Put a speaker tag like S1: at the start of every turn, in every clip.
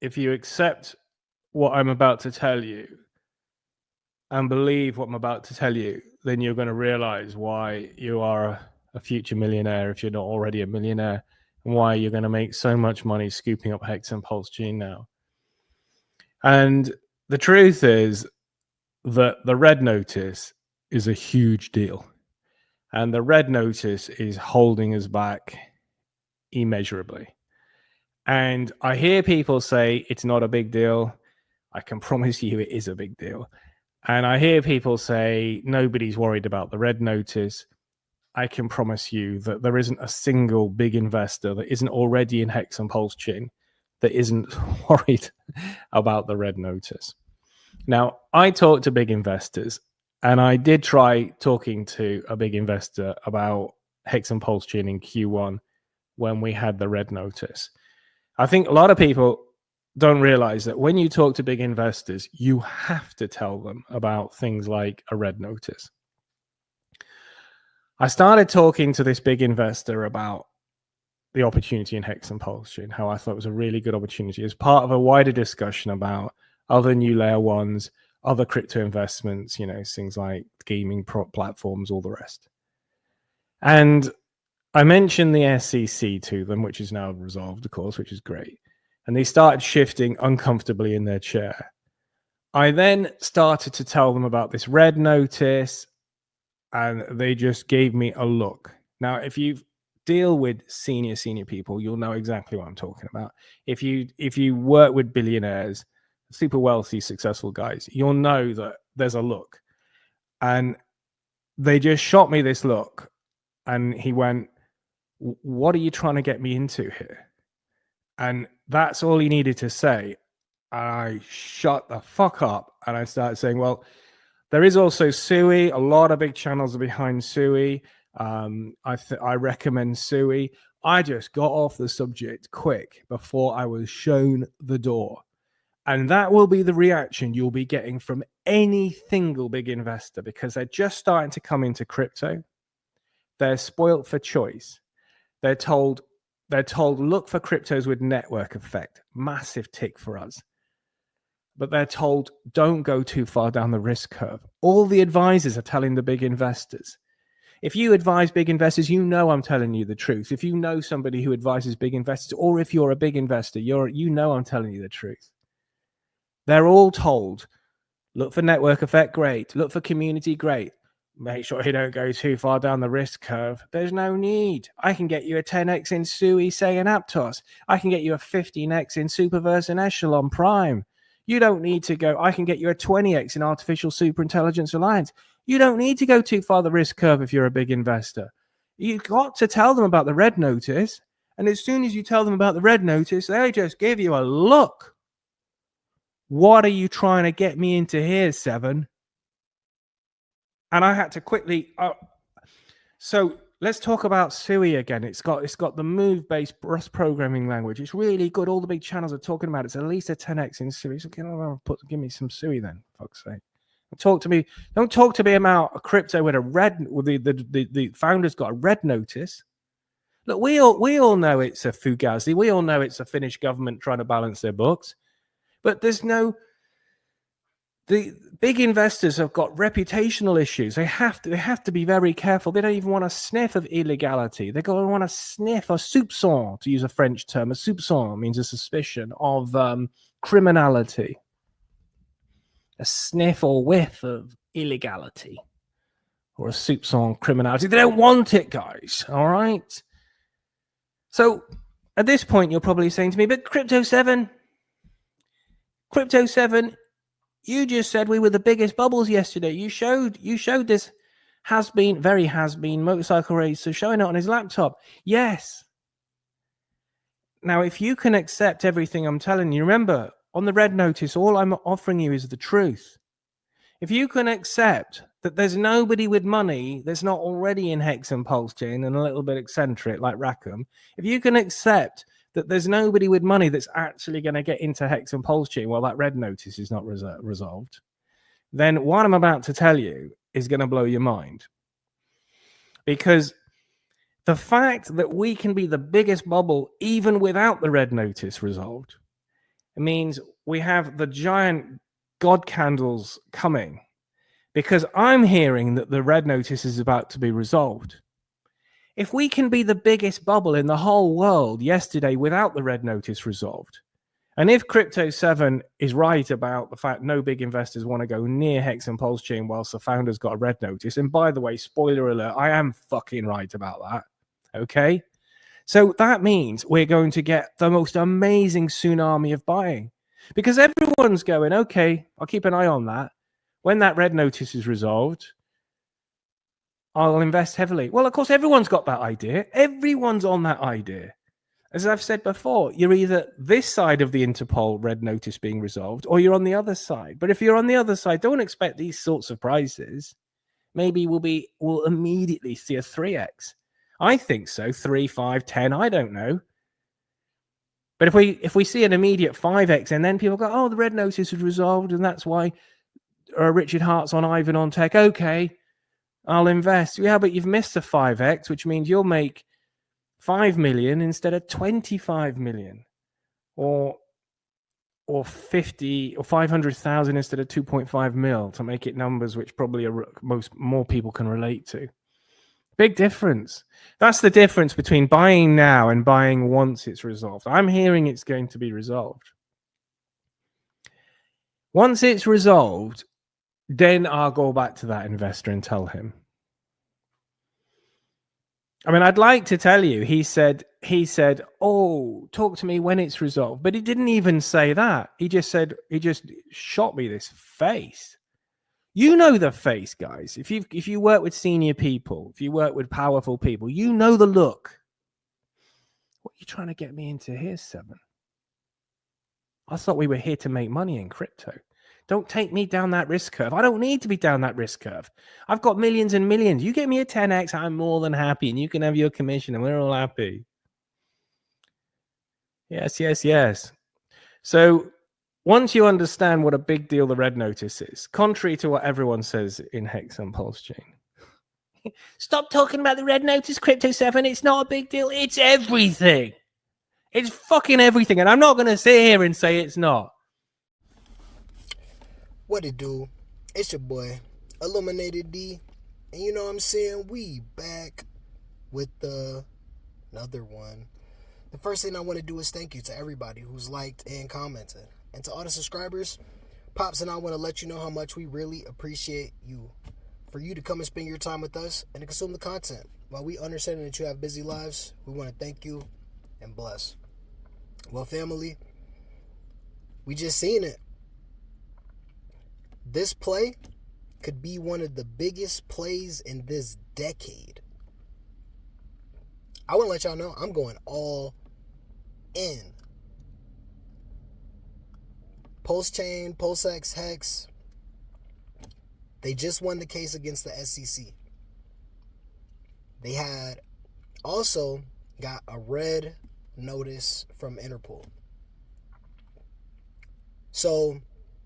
S1: if you accept what I'm about to tell you and believe what I'm about to tell you, then you're going to realize why you are a future millionaire if you're not already a millionaire, and why you're going to make so much money scooping up Hex and Pulsechain now. And the truth is that the red notice is a huge deal. And the red notice is holding us back immeasurably. And I hear people say it's not a big deal. I can promise you it is a big deal. And I hear people say nobody's worried about the red notice. I can promise you that there isn't a single big investor that isn't already in Hex and Pulsechain that isn't worried about the red notice. Now, I talk to big investors, and I did try talking to a big investor about Hex and Pulsechain in Q1 when we had the red notice. I think a lot of people don't realize that when you talk to big investors, you have to tell them about things like a red notice. I started talking to this big investor about the opportunity in Hex and Pulsechain, how I thought it was a really good opportunity as part of a wider discussion about other new layer ones, other crypto investments, you know, things like gaming platforms, all the rest. And I mentioned the SEC to them, which is now resolved, of course, which is great. And they started shifting uncomfortably in their chair. I then started to tell them about this red notice, and they just gave me a look. Now, if you deal with senior people, you'll know exactly what I'm talking about. If you work with billionaires, super wealthy, successful guys, you'll know that there's a look. And they just shot me this look, and he went, "What are you trying to get me into here?" And that's all he needed to say. I shut the fuck up, and I started saying, well, there is also Sui. A lot of big channels are behind Sui. I recommend Sui. I just got off the subject quick before I was shown the door. And that will be the reaction you'll be getting from any single big investor, because they're just starting to come into crypto. They're spoilt for choice. They're told, look for cryptos with network effect. Massive tick for us. But they're told, don't go too far down the risk curve. All the advisors are telling the big investors. If you advise big investors, you know I'm telling you the truth. If you know somebody who advises big investors, or if you're a big investor, you know I'm telling you the truth. They're all told, look for network effect, great. Look for community, great. Make sure you don't go too far down the risk curve. There's no need. I can get you a 10x in Sui, Say, and Aptos. I can get you a 15x in Superverse and Echelon Prime. You don't need to go. I can get you a 20x in Artificial Superintelligence Alliance. You don't need to go too far the risk curve if you're a big investor. You've got to tell them about the red notice. And as soon as you tell them about the red notice, they just give you a look. What are you trying to get me into here, Seven? And I had to quickly. So let's talk about Sui again. It's got the move-based Rust programming language. It's really good. All the big channels are talking about it. It's at least a 10x in Sui. So give me some Sui then, for fuck's sake. Don't talk to me about a crypto with a red. With the founder's got a red notice. Look, we all know it's a fugazi. We all know it's a Finnish government trying to balance their books. But there's no. The big investors have got reputational issues. They have to be very careful. They don't even want a sniff of illegality. They're going to want to sniff a soupçon, to use a French term. A soupçon means a suspicion of criminality. A sniff or whiff of illegality. Or a soupçon criminality. They don't want it, guys. All right? So, at this point, you're probably saying to me, but Crypto 7, you just said we were the biggest bubbles yesterday. You showed this very has-been motorcycle racer showing it on his laptop. Yes. Now, if you can accept everything I'm telling you, remember, on the red notice, all I'm offering you is the truth. If you can accept that there's nobody with money that's not already in Hex and Pulsechain and a little bit eccentric like Rackham, if you can accept that there's nobody with money that's actually going to get into Hex and Pulsechain while that red notice is not resolved, then what I'm about to tell you is going to blow your mind. Because the fact that we can be the biggest bubble even without the red notice resolved It means we have the giant God candles coming, because I'm hearing that the red notice is about to be resolved. If we can be the biggest bubble in the whole world yesterday without the red notice resolved, and if Crypto 7 is right about the fact no big investors want to go near Hex and Pulsechain whilst the founders got a red notice, and by the way, spoiler alert, I am fucking right about that. Okay? So that means we're going to get the most amazing tsunami of buying, because everyone's going, okay, I'll keep an eye on that. When that red notice is resolved, I'll invest heavily. Well, of course, everyone's got that idea. Everyone's on that idea. As I've said before, you're either this side of the Interpol red notice being resolved, or you're on the other side. But if you're on the other side, don't expect these sorts of prices. Maybe we'll immediately see a 3x. I think so. 3, 5, 10. I don't know. But if we see an immediate 5x, and then people go, oh, the red notice is resolved, and that's why Richard Hart's on Ivan on Tech. Okay, I'll invest. Yeah, but you've missed a 5x, which means you'll make 5 million instead of 25 million, or 50 or 500,000 instead of 2.5 mil, to make it numbers which probably more people can relate to. Big difference. That's the difference between buying now and buying once it's resolved. I'm hearing it's going to be resolved. Once it's resolved, then I'll go back to that investor and tell him. I mean, I'd like to tell you, he said, oh, talk to me when it's resolved. But he didn't even say that. He just shot me this face. You know the face, guys. If you work with senior people, if you work with powerful people, you know the look. What are you trying to get me into here, Seven? I thought we were here to make money in crypto. Don't take me down that risk curve. I don't need to be down that risk curve. I've got millions and millions. You get me a 10x, I'm more than happy, and you can have your commission, and we're all happy. Yes, yes, yes. So once you understand what a big deal the red notice is, contrary to what everyone says in Hex and Pulsechain, stop talking about the red notice, Crypto 7. It's not a big deal. It's everything. It's fucking everything. And I'm not going to sit here and say it's not.
S2: What it do? It's your boy, Illuminated D. And you know what I'm saying? We back with another one. The first thing I want to do is thank you to everybody who's liked and commented. And to all the subscribers, Pops and I want to let you know how much we really appreciate you. For you to come and spend your time with us and to consume the content. While we understand that you have busy lives, we want to thank you and bless. Well, family, we just seen it. This play could be one of the biggest plays in this decade. I want to let y'all know I'm going all in. Pulsechain, Pulsex, Hex, they just won the case against the SEC. They had also got a red notice from Interpol. So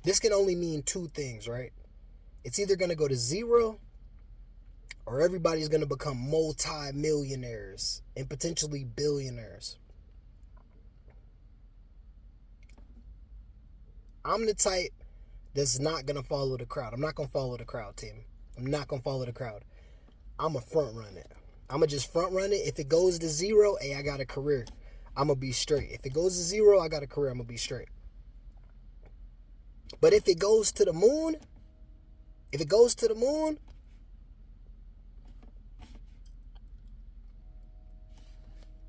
S2: this can only mean two things, right? It's either going to go to zero or everybody's going to become multi-millionaires and potentially billionaires. I'm the type that's not going to follow the crowd. I'm not going to follow the crowd, team. I'm not going to follow the crowd. I'm a front run it. I'm going to just front run it. If it goes to zero, hey, I got a career. I'm going to be straight. If it goes to zero, I got a career. I'm going to be straight. But if it goes to the moon,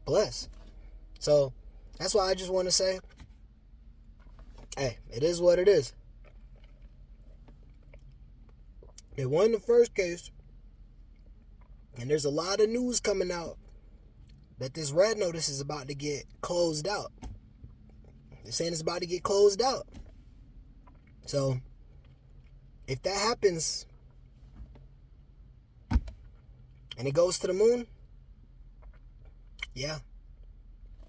S2: bless. So that's why I just want to say, hey, it is what it is. They won the first case, and there's a lot of news coming out that this red notice is about to get closed out. They're saying it's about to get closed out. So, if that happens, and it goes to the moon, yeah,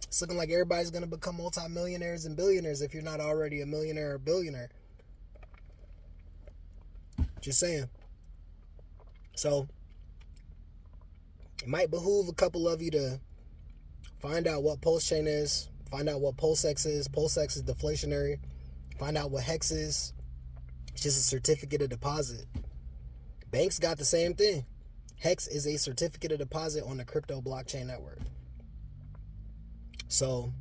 S2: it's looking like everybody's going to become multimillionaires and billionaires if you're not already a millionaire or billionaire. Just saying. So, it might behoove a couple of you to find out what Pulsechain is, Find out what Pulsex is. Pulsex is deflationary. Find out what Hex is. It's just a certificate of deposit. Banks got the same thing. Hex is a certificate of deposit on the crypto blockchain network. So,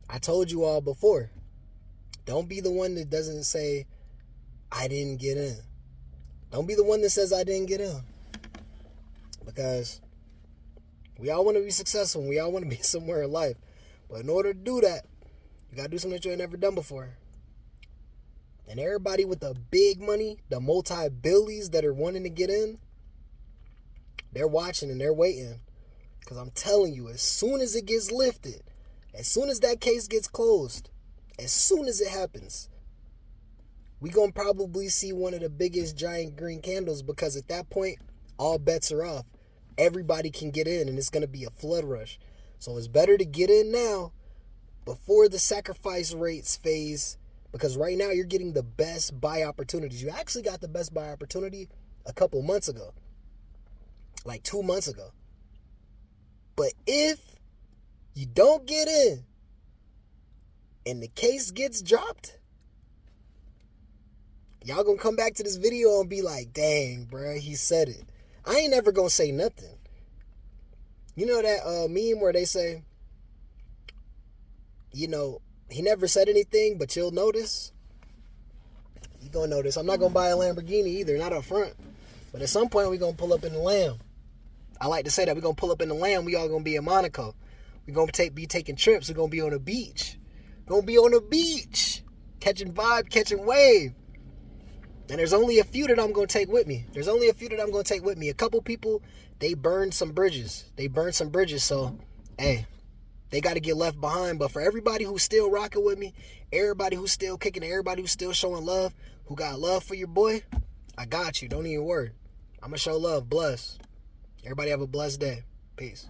S2: I told you all before, don't be the one that doesn't say, I didn't get in. Don't be the one that says I didn't get in. Because we all want to be successful and we all want to be somewhere in life. But in order to do that, you got to do something that you ain't never done before. And everybody with the big money, the multi-billies that are wanting to get in, they're watching and they're waiting. Because I'm telling you, as soon as it gets lifted, as soon as that case gets closed, as soon as it happens, we going to probably see one of the biggest giant green candles, because at that point, all bets are off. Everybody can get in and it's going to be a flood rush. So it's better to get in now before the sacrifice rates phase, because right now you're getting the best buy opportunities. You actually got the best buy opportunity a couple months ago, like 2 months ago. But if you don't get in and the case gets dropped, y'all gonna come back to this video and be like, dang, bruh, he said it. I ain't never gonna say nothing. You know that meme where they say, you know, he never said anything, but you'll notice? You gonna notice. I'm not gonna buy a Lamborghini either, not up front. But at some point, we gonna pull up in the Lamb. I like to say that. We're going to pull up in the Lamb. We all going to be in Monaco. We're going to be taking trips. We're going to be on the beach. Going to be on the beach. Catching vibe, catching wave. And there's only a few that I'm going to take with me. A couple people, they burned some bridges. So, hey, they got to get left behind. But for everybody who's still rocking with me, everybody who's still kicking, everybody who's still showing love, who got love for your boy, I got you. Don't even worry. I'm going to show love. Bless. Everybody have a blessed day. Peace.